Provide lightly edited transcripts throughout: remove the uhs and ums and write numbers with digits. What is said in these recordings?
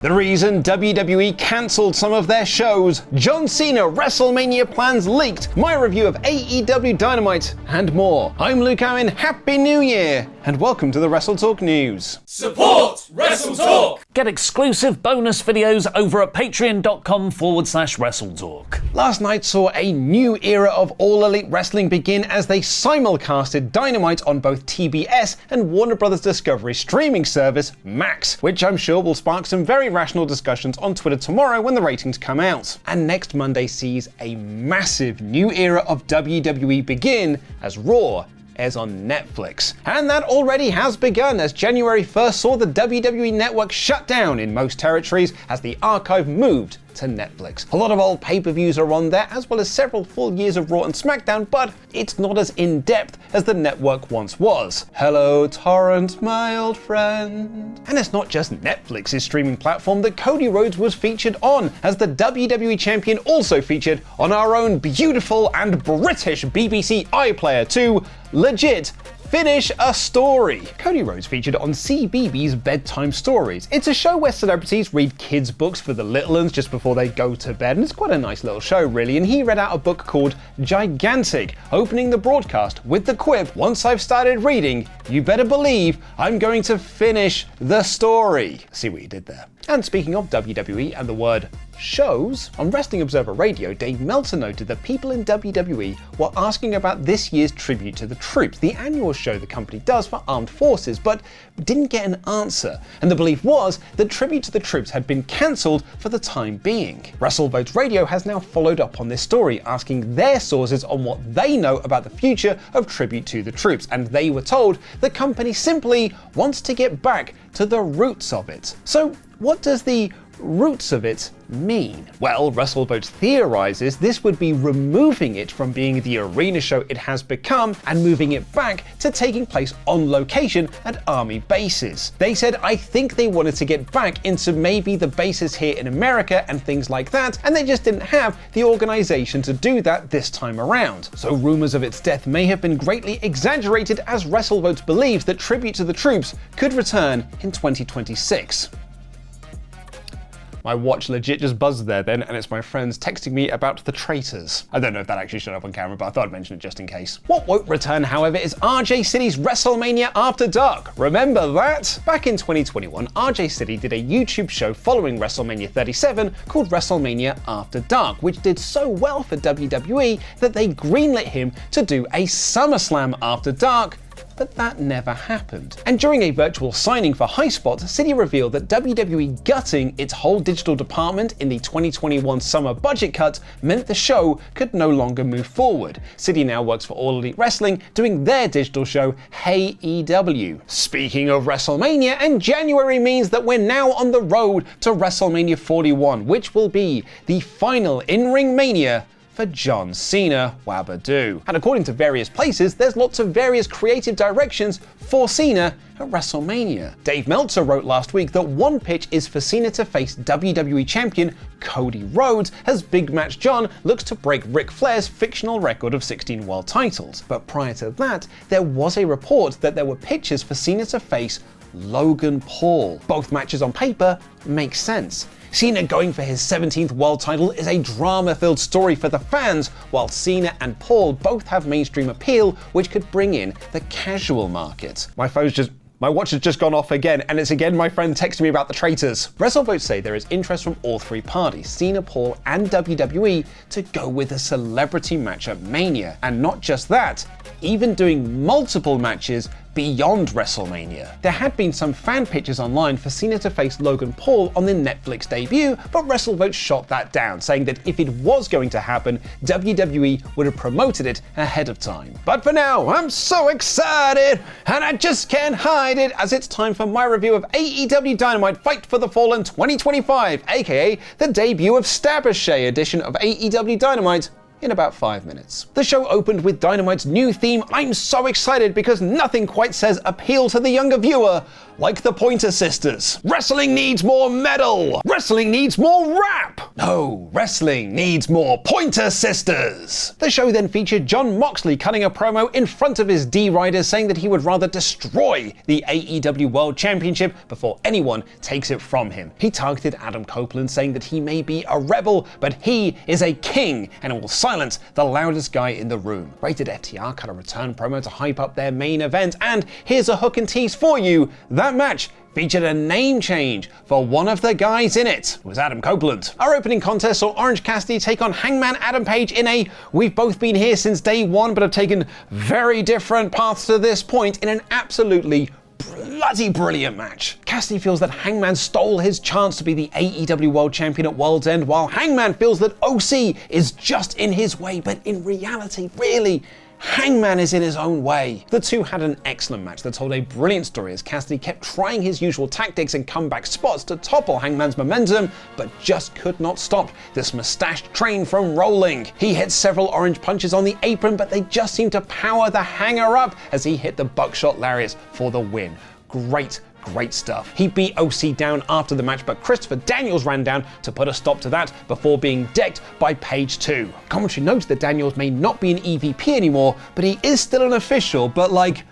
The reason WWE cancelled some of their shows, John Cena WrestleMania plans leaked, my review of AEW Dynamite, and more. I'm Luke Owen, Happy New Year, and welcome to the WrestleTalk News. Support WrestleTalk! Get exclusive bonus videos over at patreon.com/WrestleTalk. Last night saw a new era of All Elite Wrestling begin as they simulcasted Dynamite on both TBS and Warner Bros. Discovery streaming service, Max, which I'm sure will spark some very rational discussions on Twitter tomorrow when the ratings come out. And next Monday sees a massive new era of WWE begin as Raw airs on Netflix. And that already has begun as January 1st saw the WWE Network shut down in most territories as the archive moved to Netflix. A lot of old pay-per-views are on there, as well as several full years of Raw and SmackDown, but it's not as in-depth as the network once was. Hello, torrent, my old friend. And it's not just Netflix's streaming platform that Cody Rhodes was featured on, as the WWE Champion also featured on our own beautiful and British BBC iPlayer to legit finish a story. Cody Rhodes featured on CBeebies Bedtime Stories. It's a show where celebrities read kids' books for the little ones just before they go to bed, and it's quite a nice little show really, and he read out a book called Gigantic, opening the broadcast with the quip, "Once I've started reading, you better believe I'm going to finish the story." See what he did there. And speaking of WWE and the word shows, on Wrestling Observer Radio, Dave Meltzer noted that people in WWE were asking about this year's Tribute to the Troops, the annual show the company does for armed forces, but didn't get an answer. And the belief was that Tribute to the Troops had been cancelled for the time being. WrestleVotes Radio has now followed up on this story, asking their sources on what they know about the future of Tribute to the Troops, and they were told the company simply wants to get back to the roots of it. So what does the roots of it mean? Well, WrestleVotes theorizes this would be removing it from being the arena show it has become and moving it back to taking place on location at army bases. They said, I think they wanted to get back into maybe the bases here in America and things like that, and they just didn't have the organization to do that this time around. So rumors of its death may have been greatly exaggerated, as WrestleVotes believes that Tribute to the Troops could return in 2026. My watch legit just buzzed there then, and it's my friends texting me about the traitors. I don't know if that actually showed up on camera, but I thought I'd mention it just in case. What won't return, however, is RJ City's WrestleMania After Dark. Remember that? Back in 2021, RJ City did a YouTube show following WrestleMania 37 called WrestleMania After Dark, which did so well for WWE that they greenlit him to do a SummerSlam After Dark, but that never happened. And during a virtual signing for Highspot, City revealed that WWE gutting its whole digital department in the 2021 summer budget cut meant the show could no longer move forward. City now works for All Elite Wrestling, doing their digital show, Hey EW. Speaking of WrestleMania, and January means that we're now on the road to WrestleMania 41, which will be the final in-ring mania for John Cena, wabadoo. And according to various places, there's lots of various creative directions for Cena at WrestleMania. Dave Meltzer wrote last week that one pitch is for Cena to face WWE Champion Cody Rhodes as Big Match John looks to break Ric Flair's fictional record of 16 world titles. But prior to that, there was a report that there were pitches for Cena to face Logan Paul. Both matches on paper make sense. Cena going for his 17th world title is a drama-filled story for the fans, while Cena and Paul both have mainstream appeal, which could bring in the casual market. My watch has just gone off again, and it's again my friend texting me about the traitors. WrestleVotes say there is interest from all three parties, Cena, Paul, and WWE, to go with a celebrity match at Mania. And not just that, even doing multiple matches beyond WrestleMania. There had been some fan pitches online for Cena to face Logan Paul on the Netflix debut, but WrestleVotes shot that down, saying that if it was going to happen, WWE would have promoted it ahead of time. But for now, I'm so excited, and I just can't hide it, as it's time for my review of AEW Dynamite Fight for the Fallen 2025, aka the debut of Stabbashay edition of AEW Dynamite, in about 5 minutes. The show opened with Dynamite's new theme. I'm so excited because nothing quite says appeal to the younger viewer like the Pointer Sisters. Wrestling needs more metal. Wrestling needs more rap. No, wrestling needs more Pointer Sisters. The show then featured Jon Moxley cutting a promo in front of his D-Riders saying that he would rather destroy the AEW World Championship before anyone takes it from him. He targeted Adam Copeland saying that he may be a rebel, but he is a king and will silence the loudest guy in the room. Rated FTR cut a return promo to hype up their main event, and here's a hook and tease for you. That match featured a name change for one of the guys in it. It was Adam Copeland. Our opening contest saw Orange Cassidy take on Hangman Adam Page in a we've both been here since day one but have taken very different paths to this point in an absolutely bloody brilliant match. Cassidy feels that Hangman stole his chance to be the AEW World Champion at World's End, while Hangman feels that OC is just in his way, but in reality, really, Hangman is in his own way. The two had an excellent match that told a brilliant story as Cassidy kept trying his usual tactics and comeback spots to topple Hangman's momentum, but just could not stop this mustached train from rolling. He hit several orange punches on the apron, but they just seemed to power the hanger up as he hit the buckshot lariat for the win. Great stuff. He beat OC down after the match, but Christopher Daniels ran down to put a stop to that before being decked by Page 2. Commentary notes that Daniels may not be an EVP anymore, but he is still an official, but like,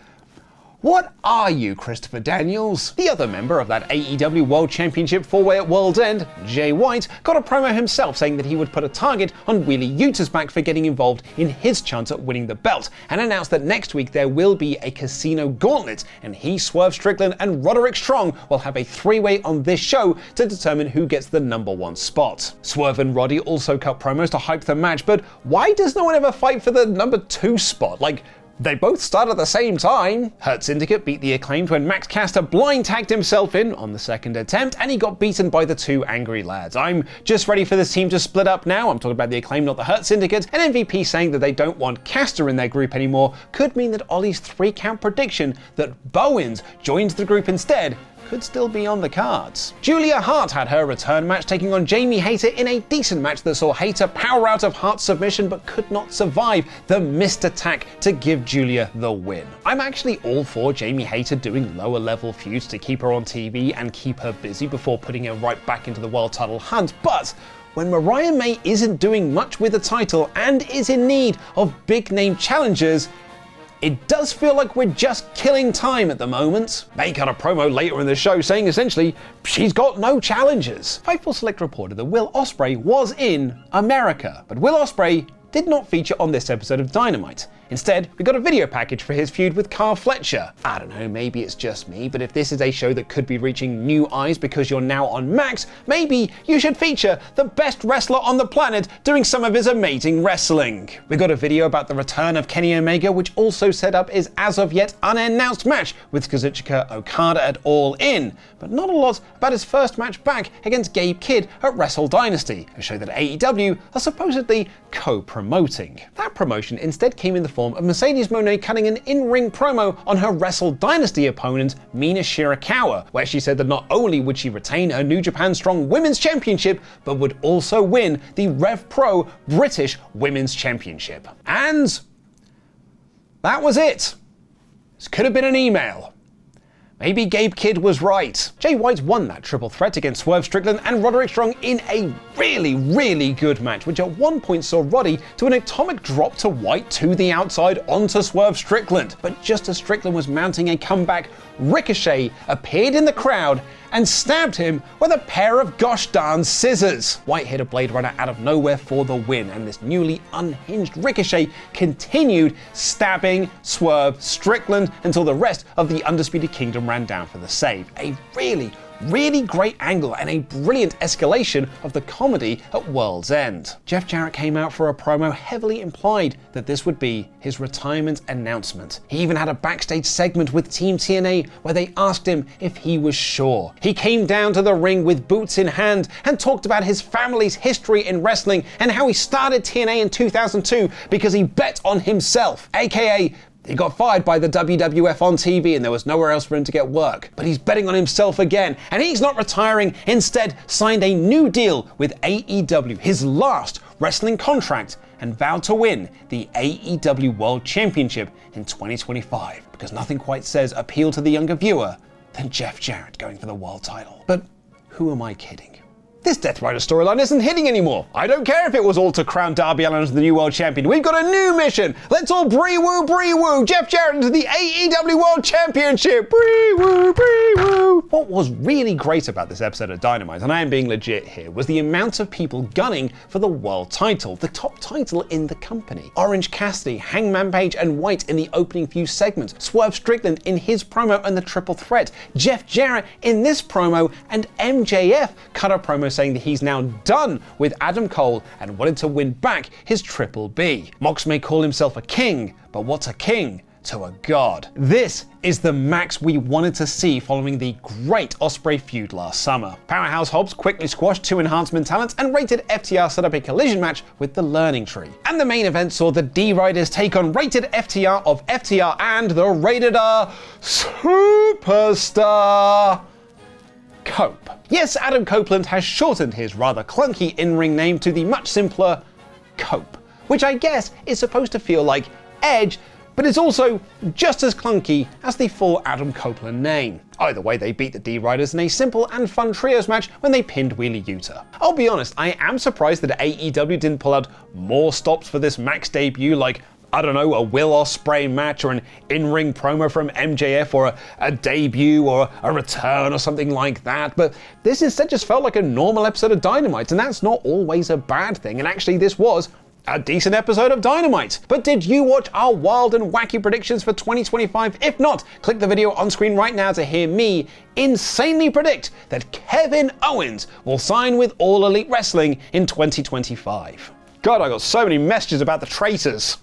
what are you, Christopher Daniels? The other member of that AEW World Championship four-way at World's End, Jay White, got a promo himself saying that he would put a target on Wheeler Yuta's back for getting involved in his chance at winning the belt, and announced that next week there will be a casino gauntlet, and he, Swerve Strickland, and Roderick Strong will have a three-way on this show to determine who gets the #1 spot. Swerve and Roddy also cut promos to hype the match, but why does no one ever fight for the #2 spot? Like, they both start at the same time. Hurt Syndicate beat the Acclaimed when Max Caster blind tagged himself in on the second attempt, and he got beaten by the two Angry Lads. I'm just ready for this team to split up now. I'm talking about the Acclaimed, not the Hurt Syndicate. And MVP saying that they don't want Caster in their group anymore could mean that Ollie's 3-count prediction that Bowens joins the group instead could still be on the cards. Julia Hart had her return match taking on Jamie Hayter in a decent match that saw Hayter power out of Hart's submission but could not survive the missed attack to give Julia the win. I'm actually all for Jamie Hayter doing lower level feuds to keep her on TV and keep her busy before putting her right back into the world title hunt, but when Mariah May isn't doing much with the title and is in need of big name challengers, it does feel like we're just killing time at the moment. May cut a promo later in the show saying essentially she's got no challengers. Fightful Select reported that Will Ospreay was in America, but Will Ospreay did not feature on this episode of Dynamite. Instead, we got a video package for his feud with Carl Fletcher. I don't know, maybe it's just me, but if this is a show that could be reaching new eyes because you're now on Max, maybe you should feature the best wrestler on the planet doing some of his amazing wrestling. We got a video about the return of Kenny Omega, which also set up his as of yet unannounced match with Kazuchika Okada at All In, but not a lot about his first match back against Gabe Kidd at Wrestle Dynasty, a show that AEW are supposedly co-promoting. That promotion instead came in the form of Mercedes Moné cutting an in-ring promo on her Wrestle Dynasty opponent, Mina Shirakawa, where she said that not only would she retain her New Japan Strong Women's Championship, but would also win the Rev Pro British Women's Championship. And that was it. This could have been an email. Maybe Gabe Kidd was right. Jay White won that triple threat against Swerve Strickland and Roderick Strong in a really good match, which at one point saw Roddy do an atomic drop to White to the outside onto Swerve Strickland. But just as Strickland was mounting a comeback, Ricochet appeared in the crowd and stabbed him with a pair of gosh darn scissors. White hit a Blade Runner out of nowhere for the win, and this newly unhinged Ricochet continued stabbing Swerve Strickland until the rest of the Undisputed Kingdom ran down for the save. A really great angle and a brilliant escalation of the comedy at World's End. Jeff Jarrett came out for a promo heavily implied that this would be his retirement announcement. He even had a backstage segment with Team TNA where they asked him if he was sure. He came down to the ring with boots in hand and talked about his family's history in wrestling and how he started TNA in 2002 because he bet on himself, aka he got fired by the WWF on TV and there was nowhere else for him to get work. But he's betting on himself again, and he's not retiring, instead signed a new deal with AEW, his last wrestling contract, and vowed to win the AEW World Championship in 2025, because nothing quite says appeal to the younger viewer than Jeff Jarrett going for the world title. But who am I kidding? This Death Rider storyline isn't hitting anymore. I don't care if it was all to crown Darby Allin as the new world champion. We've got a new mission. Let's all bree-woo. Jeff Jarrett into the AEW World Championship. Bree-woo. What was really great about this episode of Dynamite, and I am being legit here, was the amount of people gunning for the world title, the top title in the company. Orange Cassidy, Hangman Page, and White in the opening few segments. Swerve Strickland in his promo and the triple threat. Jeff Jarrett in this promo, and MJF cut a promo saying that he's now done with Adam Cole and wanted to win back his Triple B. Mox may call himself a king, but what's a king to a god? This is the Max we wanted to see following the great Ospreay feud last summer. Powerhouse Hobbs quickly squashed 2 enhancement talents and Rated FTR set up a collision match with the Learning Tree. And the main event saw the D-Riders take on Rated FTR of FTR and the Rated R Superstar Cope. Yes, Adam Copeland has shortened his rather clunky in-ring name to the much simpler Cope, which I guess is supposed to feel like Edge, but it's also just as clunky as the full Adam Copeland name. Either way, they beat the D-Riders in a simple and fun trios match when they pinned Wheeler Yuta. I'll be honest, I am surprised that AEW didn't pull out more stops for this Max debut, like, I don't know, a Will Ospreay match or an in-ring promo from MJF or a debut or a return or something like that, but this instead just felt like a normal episode of Dynamite, and that's not always a bad thing, and actually this was a decent episode of Dynamite. But did you watch our wild and wacky predictions for 2025? If not, click the video on screen right now to hear me insanely predict that Kevin Owens will sign with All Elite Wrestling in 2025. God, I got so many messages about the traitors.